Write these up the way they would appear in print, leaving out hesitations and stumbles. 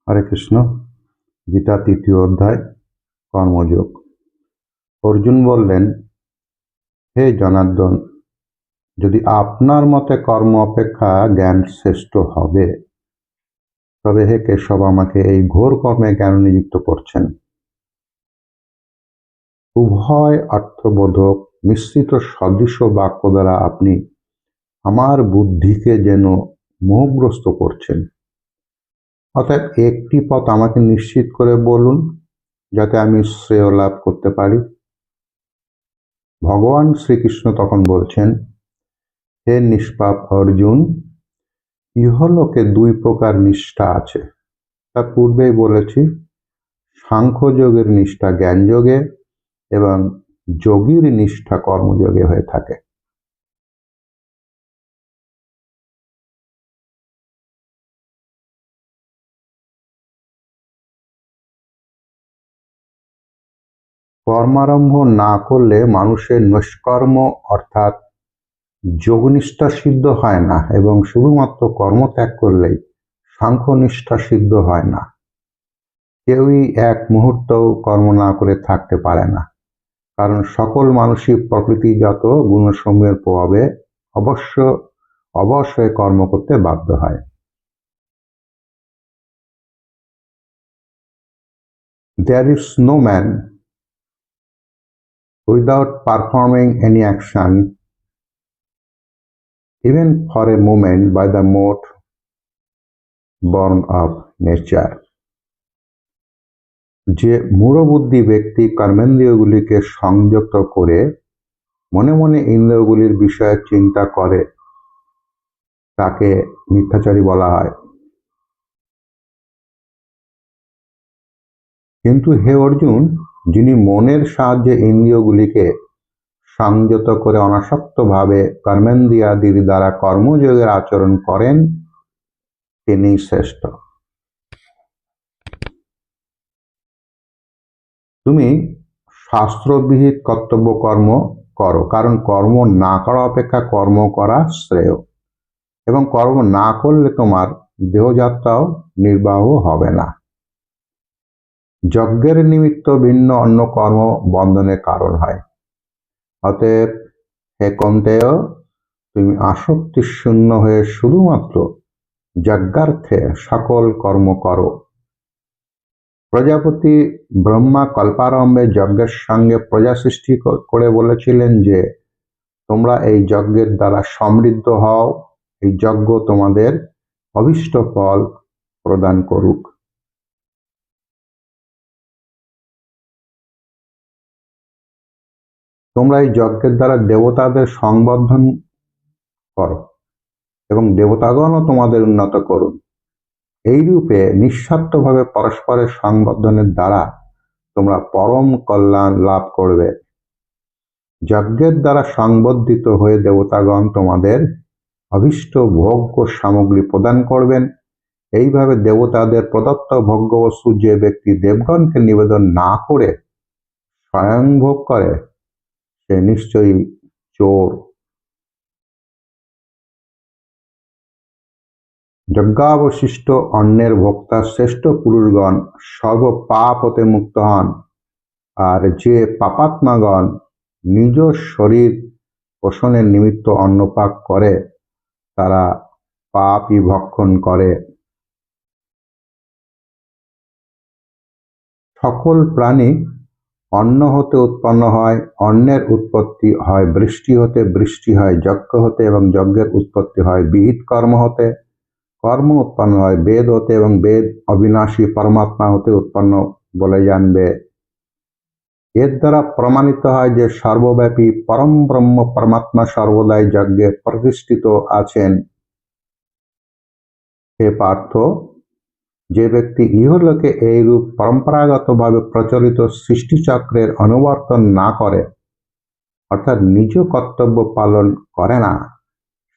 হরে কৃষ্ণ। গীতা ৩য় অধ্যায় কর্মযোগ। অর্জুন বললেন, হে জনার্দন, যদি আপনার মতে কর্ম অপেক্ষা জ্ঞান শ্রেষ্ঠ হবে, তবে হে কেশব আমাকে এই ঘোর কর্মে কেন নিযুক্ত করছেন? উভয় অর্থবোধক মিশ্রিত সদৃশ বাক্য দ্বারা আপনি আমার বুদ্ধিকে যেন মোহগ্রস্ত করছেন। অতএব একটি পথ আমাকে নিশ্চিত করে বলুন, যাতে আমি শ্রেয় লাভ করতে পারি। ভগবান শ্রীকৃষ্ণ তখন বলছেন, হে নিষ্পাপ অর্জুন, ইহলোকে দুই প্রকার নিষ্ঠা আছে। তা পূর্বেই বলেছি। সাংখ্যযোগের নিষ্ঠা জ্ঞানযোগে এবং যোগীর নিষ্ঠা কর্মযোগে হয়ে থাকে। কর্মারম্ভ না করলে মানুষের নৈষ্কর্ম অর্থাৎ যোগনিষ্ঠা সিদ্ধ হয় না, এবং শুধুমাত্র কর্মত্যাগ করলেই সাংখ্যনিষ্ঠা সিদ্ধ হয় না। কেউই এক মুহূর্তও কর্ম না করে থাকতে পারে না, কারণ সকল মানসিক প্রকৃতিজাত গুণসমূহের প্রভাবে অবশ্যই কর্ম করতে বাধ্য হয়। There is no man without performing any action, even for a moment, by the mode born of nature. যে মূঢ়বুদ্ধি ব্যক্তি কর্মেন্দ্রিয়গুলিকে সংযত করে মনে মনে ইন্দ্রিয়গুলির বিষয়ে চিন্তা করে, তাকে মিথ্যাচারী বলা হয়। কিন্তু হে অর্জুন, যিনি মনের সাহায্যে ইন্দ্রিয়গুলিকে সংযত করে অনাসক্তভাবে কর্মেন্দ্রিয়াদির দ্বারা কর্মযোগের আচরণ করেন, তিনি শ্রেষ্ঠ। তুমি শাস্ত্রবিহিত কর্তব্য কর্ম করো, কারণ কর্ম না করা অপেক্ষা কর্ম করা শ্রেয়, এবং কর্ম না করলে তোমার দেহযাত্রাও নির্বাহ হবে না। যজ্ঞের নিমিত্ত ভিন্ন অন্য কর্ম বন্ধনের কারণ হয়। অতএব হে কৌন্তেয়, তুমি আসক্তি শূন্য হয়ে শুধুমাত্র যজ্ঞার্থে সকল কর্ম করো। প্রজাপতি ব্রহ্মা কল্পারম্ভে যজ্ঞের সঙ্গে প্রজা সৃষ্টি করে বলেছিলেন যে, তোমরা এই যজ্ঞের দ্বারা সমৃদ্ধ হও, এই যজ্ঞ তোমাদের অভীষ্ট ফল প্রদান করুক। তোমরা এই যজ্ঞের দ্বারা দেবতাদের সংবর্ধন করো, এবং দেবতাগণও তোমাদের উন্নত করুন। এইরূপে নিঃস্বার্থভাবে পরস্পরের সংবর্ধনের দ্বারা তোমরা পরম কল্যাণ লাভ করবে। যজ্ঞের দ্বারা সংবর্ধিত হয়ে দেবতাগণ তোমাদের অভীষ্ট ভোগ্য সামগ্রী প্রদান করবেন। এইভাবে দেবতাদের প্রদত্ত ভোগ্যবস্তু যে ব্যক্তি দেবগণকে নিবেদন না করে স্বয়ং ভোগ করে, সে নিশ্চয়ই চোর। যজ্ঞাবশিষ্ট অন্নের ভোক্তা শ্রেষ্ঠ পুরুষগণ সর্ব পাপ হতে মুক্ত হন, আর যে পাপাত্মাগণ নিজ শরীর পোষণের নিমিত্ত অন্নপাক করে, তারা পাপই ভক্ষণ করে। সকল প্রাণী অন্ন হতে উৎপন্ন হয়, অন্নের উৎপত্তি হয় বৃষ্টি হতে, বৃষ্টি হয় যজ্ঞ হতে, এবং যজ্ঞের উৎপত্তি হয় বিহিত কর্ম হতে, কর্ম উৎপন্ন হয় বেদ হতে, এবং বেদ অবিনাশী পরমাত্মা হতে উৎপন্ন বলে জানবে। এর দ্বারা প্রমাণিত হয় যে সর্বব্যাপী পরম ব্রহ্ম পরমাত্মা সর্বদাই যজ্ঞে প্রতিষ্ঠিত আছেন। হে পার্থ, যে ব্যক্তি ইহলোকে এইরূপ পরম্পরাগতভাবে প্রচলিত সৃষ্টিচক্রের অনুবর্তন না করে, অর্থাৎ নিজ কর্তব্য পালন করে না,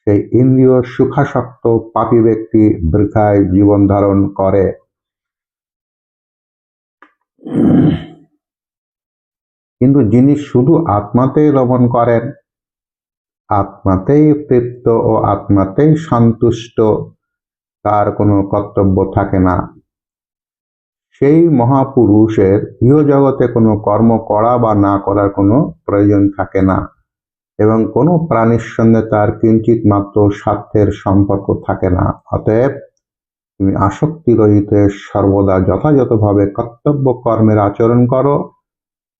সেই ইন্দ্রিয় সুখাসক্ত পাপী ব্যক্তি বৃথায় জীবন ধারণ করে। কিন্তু যিনি শুধু আত্মাতেই রমণ করেন, আত্মাতেই তৃপ্ত ও আত্মাতেই সন্তুষ্ট, তার কোনো কর্তব্য থাকে না। সেই মহাপুরুষের ইহজগতে কোনো কর্ম করা বা না করার কোনো প্রয়োজন থাকে না এবং কোনো প্রাণীর সঙ্গে তার কিঞ্চিত মাত্র স্বার্থের সম্পর্ক থাকে না। অতএব তুমি আসক্তি রহিত সর্বদা যথাযথভাবে কর্তব্য কর্মের আচরণ করো,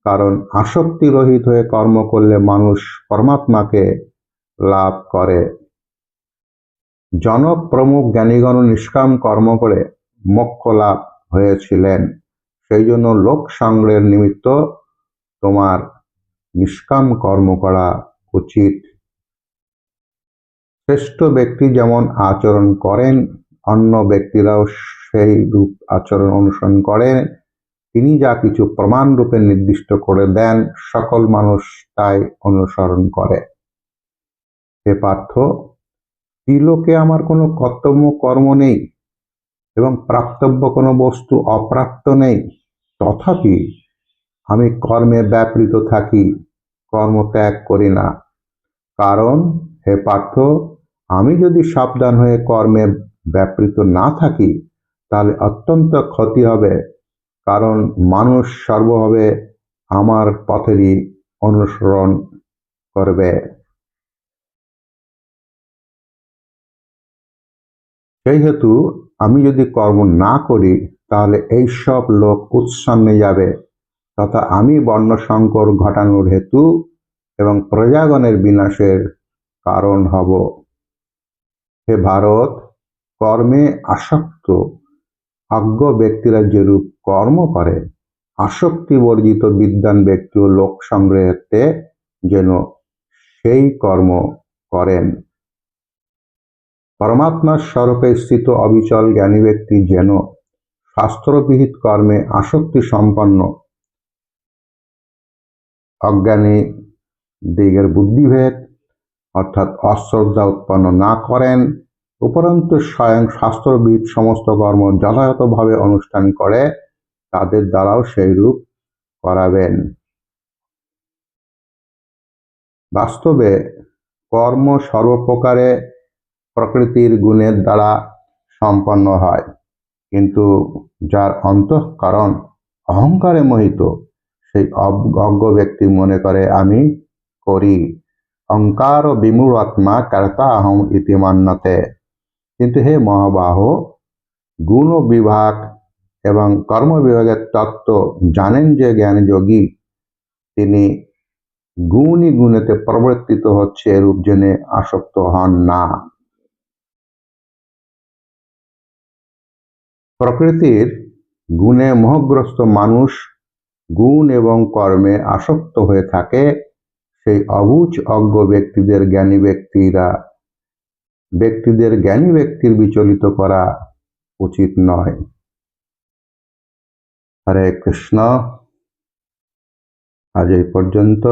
কারণ আসক্তি রহিত হয়ে কর্ম করলে মানুষ পরমাত্মাকে লাভ করে। জনক প্রমুখ জ্ঞানীগণ নিষ্কাম কর্ম করে মোক্ষ লাভ হয়েছিলেন। সেই জন্য লোক সংগ্রহের নিমিত্ত তোমার নিষ্কাম কর্ম করা উচিত। শ্রেষ্ঠ ব্যক্তি যেমন আচরণ করেন, অন্য ব্যক্তিরাও সেই রূপ আচরণ অনুসরণ করেন। তিনি যা কিছু প্রমাণ রূপে নির্দিষ্ট করে দেন, সকল মানুষ তাই অনুসরণ করে। হে পার্থ, ত্রিলোকে আমার কোনো কর্তব্য কর্ম নেই এবং প্রাপ্তব্য কোনো বস্তু অপ্রাপ্ত নেই, তথাপি আমি কর্মে ব্যাপৃত থাকি, কর্ম ত্যাগ করি না। কারণ হে পার্থ, আমি যদি সাবধান হয়ে কর্মে ব্যাপৃত না থাকি তাহলে অত্যন্ত ক্ষতি হবে, কারণ মানুষ সর্বভাবে আমার পথেরই অনুসরণ করবে। সেই হেতু আমি যদি কর্ম না করি তাহলে এইসব লোক উৎসন্নে যাবে, তথা আমি বর্ণসংকর ঘটানোর হেতু এবং প্রজাগণের বিনাশের কারণ হব। হে ভারত, কর্মে আসক্ত অজ্ঞ ব্যক্তিরা যেরূপ কর্ম করে, আসক্তি বর্জিত বিদ্বান ব্যক্তিও লোক সংগ্রহেতে যেন সেই কর্ম করেন। পরমাত্মার স্বরূপে স্থিত অবিচল জ্ঞানী ব্যক্তি যেন শাস্ত্রবিহিত কর্মে আসক্তি সম্পন্ন অজ্ঞানী দিগের বুদ্ধিভেদ অর্থাৎ অশ্রদ্ধা উৎপন্ন না করেন, উপরন্তু স্বয়ং শাস্ত্রবিহিত সমস্ত কর্ম যথাযথভাবে অনুষ্ঠান করে তাদের দ্বারাও সেইরূপ করাবেন। বাস্তবে কর্ম সর্বপ্রকারে প্রকৃতির গুণের দ্বারা সম্পন্ন হয়, কিন্তু যার অন্তঃকরণ অহংকারে মোহিত সেই অজ্ঞ ব্যক্তি মনে করে আমি করি, অহংকার ও বিমূঢ় আত্মা কর্তা অহম ইতি মান্যতে। কিন্তু হে মহাবাহ, গুণ বিভাগ এবং কর্ম বিভাগের তত্ত্ব জানেন যে জ্ঞানী যোগী, তিনি গুণই গুণেতে প্রবর্তিত হচ্ছে এরূপ জেনে আসক্ত হন না। প্রকৃতির গুণে মোহগ্রস্ত মানুষ গুণ এবং কর্মে আসক্ত হয়ে থাকে, সেই অবুঝ অজ্ঞ ব্যক্তিদের জ্ঞানী ব্যক্তির বিচলিত করা উচিত নয়। হরে কৃষ্ণ। আজ এই পর্যন্ত।